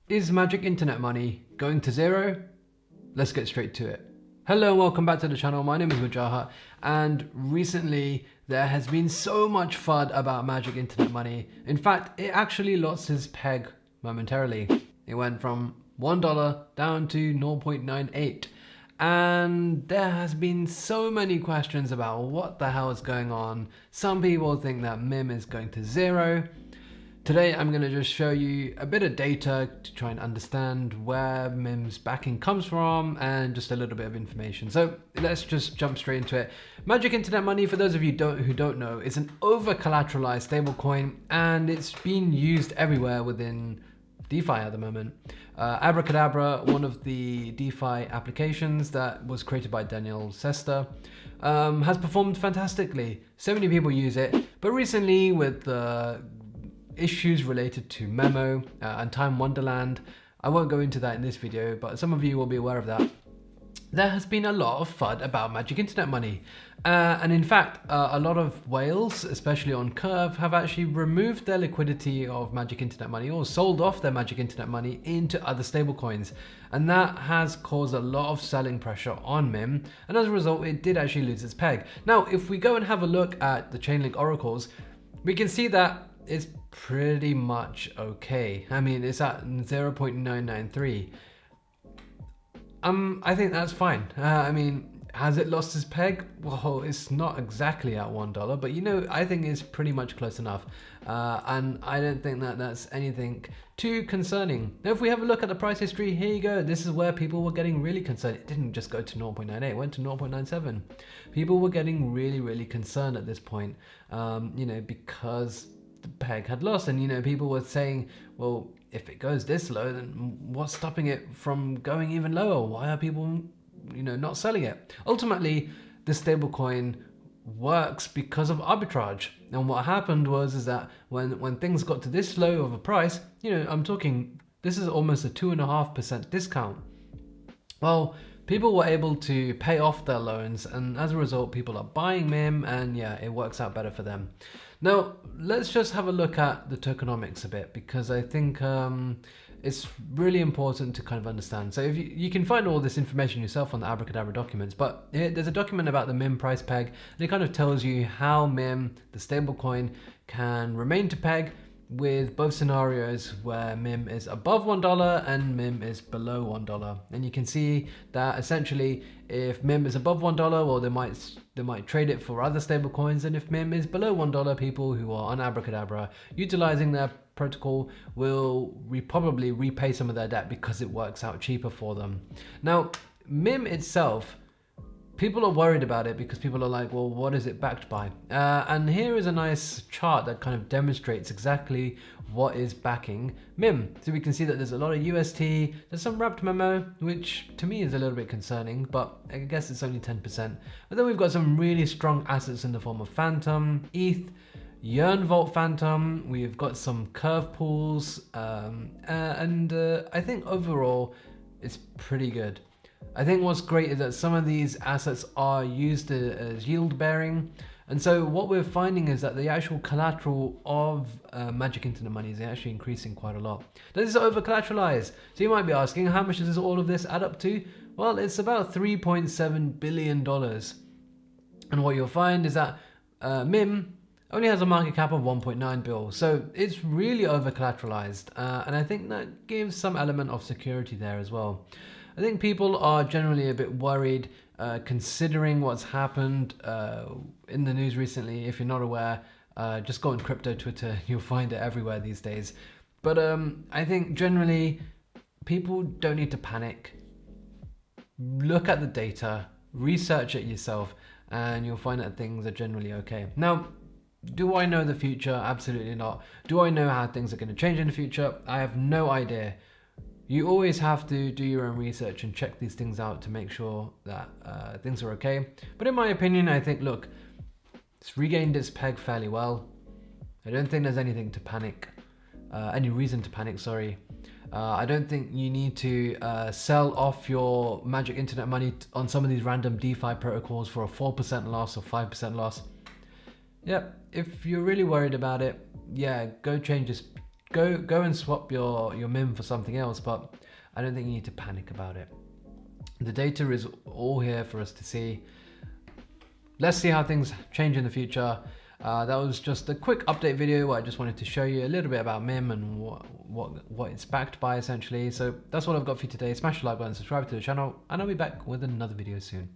Is magic internet money going to zero? Let's get straight to it. Hello and welcome back to the channel. My name is Wajahat, and recently there has been so much FUD about magic internet money. In fact, it actually lost its peg momentarily. It went from $1 down to 0.98. And there has been so many questions about what the hell is going on. Some people think that MIM is going to zero. Today I'm going to just show you a bit of data to try and understand where MIM's backing comes from and just a little bit of information. So let's just jump straight into it. Magic Internet Money, for those of you who don't know, is an over-collateralized stablecoin, and it's being used everywhere within DeFi at the moment. Abracadabra, one of the DeFi applications that was created by Daniel Sester, has performed fantastically. So many people use it, but recently with the issues related to Memo and Time Wonderland, I won't go into that in this video, but some of you will be aware of that. There has been a lot of FUD about Magic Internet Money, and in fact a lot of whales, especially on Curve, have actually removed their liquidity of Magic Internet Money or sold off their Magic Internet Money into other stablecoins, and that has caused a lot of selling pressure on MIM, and as a result it did actually lose its peg. Now if we go and have a look at the Chainlink oracles, we can see that it's pretty much okay. I mean, it's at 0.993. I think that's fine. I mean, has it lost its peg? Well, it's not exactly at $1, but you know, I think it's pretty much close enough. And I don't think that that's anything too concerning. Now, if we have a look at the price history, here you go. This is where people were getting really concerned. It didn't just go to 0.98, it went to 0.97. People were getting really concerned at this point, you know, because the peg had lost, and you know, people were saying, well, if it goes this low, then what's stopping it from going even lower? Why are people, you know, not selling it? Ultimately, the stablecoin works because of arbitrage, and what happened was that when things got to this low of a price, you know, I'm talking, this is almost a 2.5% discount. Well, people were able to pay off their loans, and as a result, people are buying MIM, and yeah, it works out better for them. Now, let's just have a look at the tokenomics a bit, because I think it's really important to kind of understand. So if you can find all this information yourself on the Abracadabra documents, but there's a document about the MIM price peg, and it kind of tells you how MIM, the stablecoin, can remain to peg with both scenarios where MIM is above $1 and MIM is below $1. And you can see that essentially if MIM is above $1, well, they might trade it for other stable coins, and if MIM is below $1, people who are on Abracadabra utilizing their protocol will probably repay some of their debt because it works out cheaper for them. Now, MIM itself, people are worried about it because people are like, well, what is it backed by? And here is a nice chart that kind of demonstrates exactly what is backing MIM. So we can see that there's a lot of UST, there's some wrapped memo, which to me is a little bit concerning, but I guess it's only 10%. But then we've got some really strong assets in the form of Phantom, ETH, Yearn Vault Phantom, we've got some Curve pools, and I think overall it's pretty good. I think what's great is that some of these assets are used as yield bearing, and so what we're finding is that the actual collateral of Magic Internet Money is actually increasing quite a lot. Now, this is over collateralized, so you might be asking, how much does all of this add up to? Well, it's about $3.7 billion, and what you'll find is that MIM only has a market cap of 1.9 bill, so it's really over collateralized, and I think that gives some element of security there as well. I think people are generally a bit worried considering what's happened in the news recently. If you're not aware, just go on crypto Twitter, you'll find it everywhere these days. But I think generally people don't need to panic. Look at the data, research it yourself, and you'll find that things are generally okay. Now, do I know the future? Absolutely not. Do I know how things are going to change in the future? I have no idea. You always have to do your own research and check these things out to make sure that things are okay. But in my opinion, I think, look, it's regained its peg fairly well. I don't think there's anything to panic, any reason to panic, sorry. I don't think you need to sell off your Magic Internet Money on some of these random DeFi protocols for a 4% loss or 5% loss. Yep, if you're really worried about it, yeah, go change go and swap your MIM for something else, but I don't think you need to panic about it. The data is all here for us to see. Let's see how things change in the future. That was just a quick update video where I just wanted to show you a little bit about MIM and what it's backed by essentially. So that's what I've got for you today. Smash the like button, subscribe to the channel, and I'll be back with another video soon.